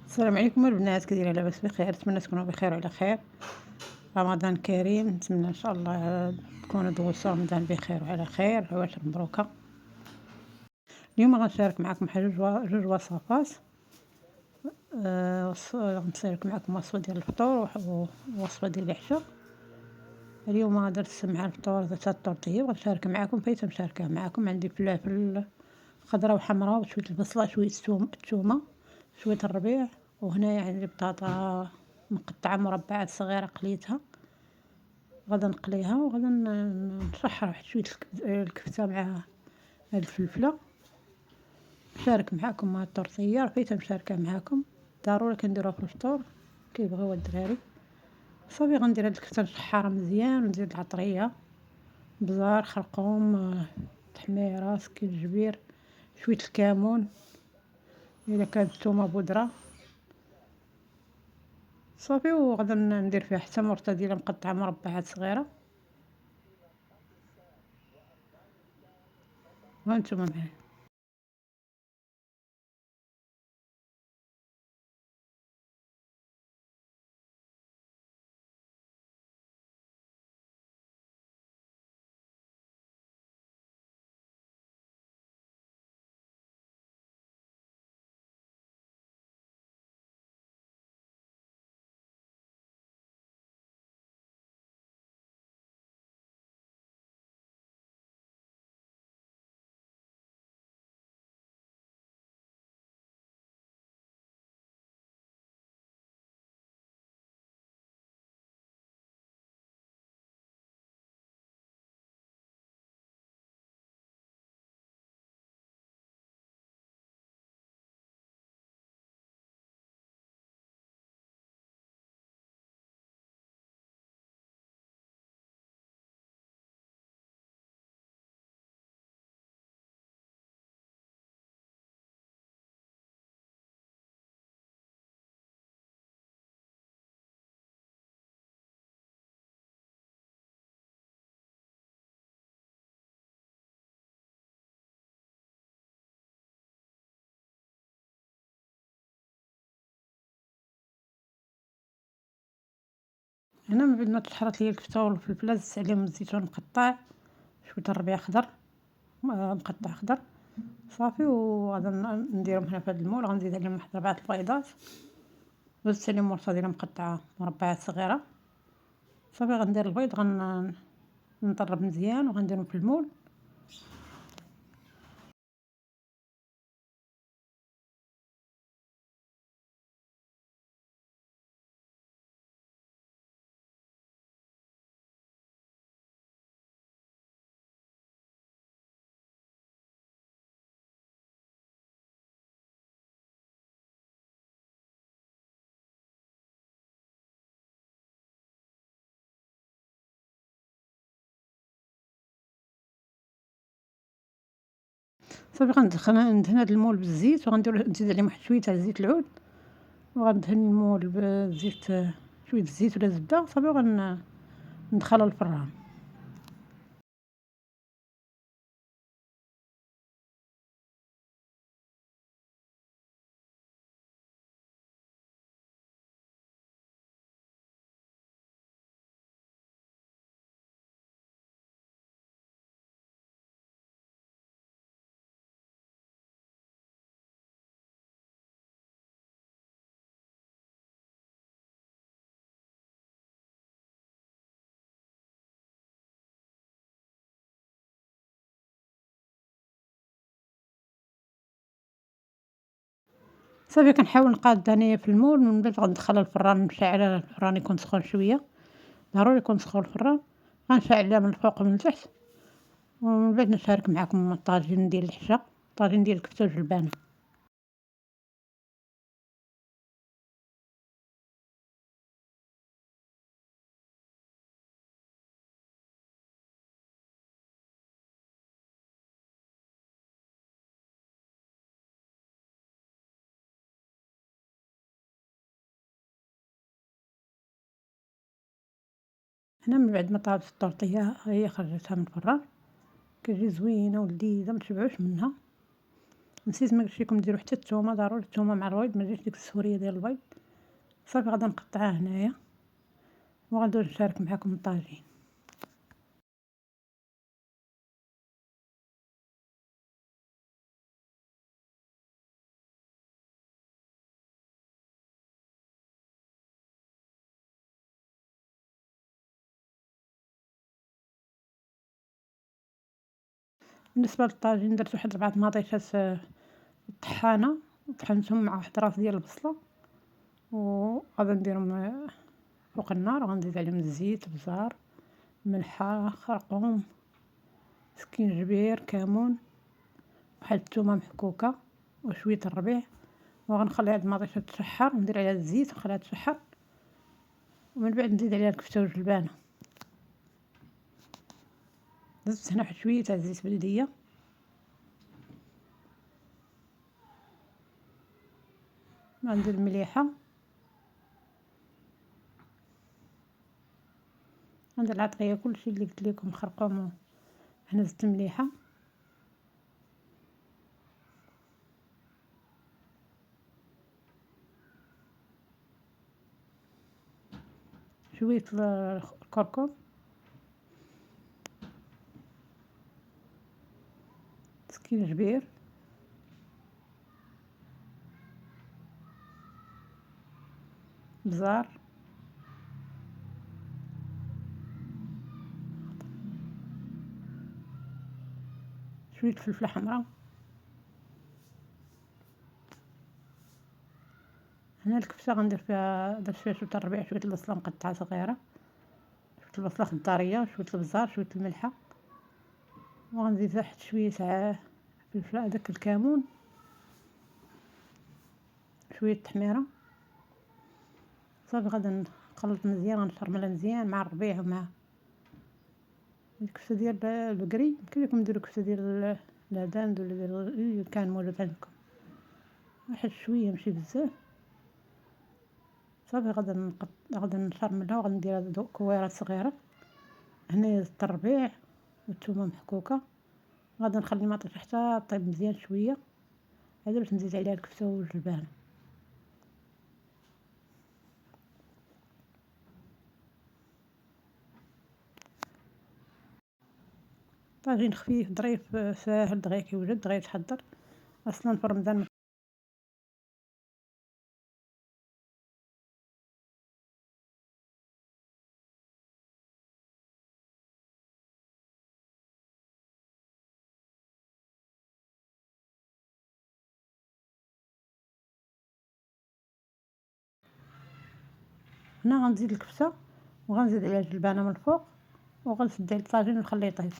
السلام عليكم البنات، كي دايرين؟ لاباس بخير؟ نتمنى تكونوا بخير وعلى خير. رمضان كريم، نتمنى ان شاء الله تكونوا دوزتوا رمضان بخير وعلى خير وعواشر مبروكه. اليوم غنشارك معكم جوج وصفات. غنشارك معكم وصفه ديال الفطور ووصفه ديال العشاء. اليوم درت مع الفطور درت الطورطيه، وغنشارك معكم فايته مشاركه معكم. عندي فلافل خضراء وحمراء وشويه البصله شويه الثومه شويه الربيع، وهنايا عندي بطاطا مقطعه مربعات صغيره قليتها. غادا نقليها وغادا نشرحها واحد شويه الكفته مع الفلفله. نشارك معكم مع الطورطيه، فايته مشاركه معكم. ضروري كنديروها في الفطور كيبغيوها الدراري. صافي غندير هاد الكفته نشحرها مزيان ونزيد العطريه، بزار، خرقوم، تحميره، سكينجبير، شويه الكمون، الا كانت الثومه بودره. صافي وغادا ندير فيها حتى مرتديله مقطعه مربعات صغيره. وانتم معايا. هنا من بعد ما تحرت لي الكفته والفلفله زدت عليهم الزيتون مقطع، شويه الربيع خضر مقطع خضر. صافي وغادا نديرهم هنا في هذا المول. غنزيد عليهم واحد 4 البيضات، وزدت عليهم مرتديله مقطعه مربعات صغيره. صافي غندير البيض نطرب مزيان وغنديرهم في المول. صافي ندهن هذا المول بالزيت، نزيد عليهم واحد شويه تاع زيت العود، وغندهن المول بزيت، شويه الزيت ولا زبده. صافي ندخلها للفران. صافي كنحاول نقاد انايا في المول، من بعد غندخلها الفران، مشعله الفران يكون سخون شويه، ضروري يكون سخون الفران. غنشعلها من الفوق ومن التحت، ومن بعد نشارك معكم الطاجين ديال الحشا، الطاجين ديال الكفته والجلبانه. هنا من بعد ما طابت الطورطيه هي خرجتها من الفران، كتجي زوينه ولذيذه متشبعوش منها. نسيت مقلتش لكم ديروا حتى الثومه، ضروري الثومه مع البيض ما تجيش ديك السهوريه ديال البيض. صافي غادي نقطعها هنايا وغندوز نشارك معكم الطاجين. بالنسبه للطاجين درت واحد 4 مطيشات الطحانه، طحنتهم مع واحد راس ديال البصله، وغادي نديرهم فوق النار، وغنزيد عليهم الزيت، بزار، ملحه، خرقوم، سكينجبير، كمون، واحد الثومه محكوكه وشويه الربيع، وغنخلي هاد المطيشه تشحر وندير عليها الزيت ونخليها تشحر، ومن بعد نزيد عليها الكفته والجلبانه. زدت هنا واحد شويه تاع الزيت بلديه، غندير المليحه، غندير العطريه كلشي اللي قلت لكم، خرقوم، هنا زدت المليحه، شويه الكركم، سكينجبير، بزار، شويه فلفله حمراء. هنا الكبسه غندير فيها، درت فيها شويه الربيع، شويه البصله مقطعه صغيره، شويه البصله خضاريه، شويه البزار، شويه الملحه، وغنزيد واحد شويه تاع فلفل هذاك الكمون، شويه التحميره. صافي غادي نخلط مزيان، غنشرملها مزيان مع الربيع ومع الكبسه ديال البقري. يمكن لكم ديروا كبسه ديال العداند ولا ديال اللي كان موجود عندكم، واحد شويه ماشي بزاف. صافي غادي نشرملها وغادي نديرها كويرات صغيره. هنايا زدت الربيع والثومه محكوكه، غادي نخلي المطيشه حتى طيب مزيان شويه، عاد باش نزيد عليها الكبسه والجلبانه. طاجين خفيف ظريف ساهل، دغيا كيوجد، دغيا يتحضر. اصلا في رمضان هنا غنزيد الكبسه وغنزيد عليها الجلبانه من الفوق، وغنسد على الطاجين ونخليه يطيب.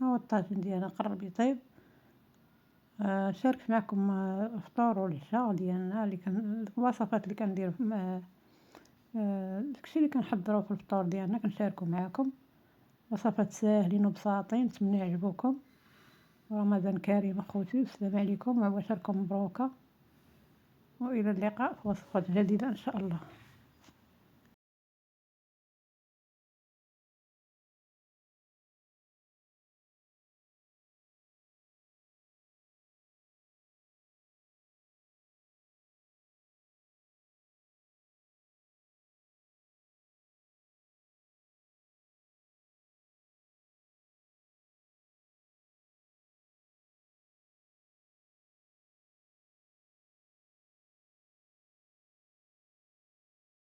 ها هو الطاجين ديالنا قرب يطيب. شارك معكم الفطور والعشاء ديالنا اللي كان الوصفات اللي كندير، داكشي اللي كنحضروا في الفطور ديالنا كنشاركو معكم. وصفات ساهلين وبساطين، نتمنى يعجبوكم. رمضان كريم اخوتي، والسلام عليكم وعواشركم مبروكه، والى اللقاء في وصفات جديده ان شاء الله.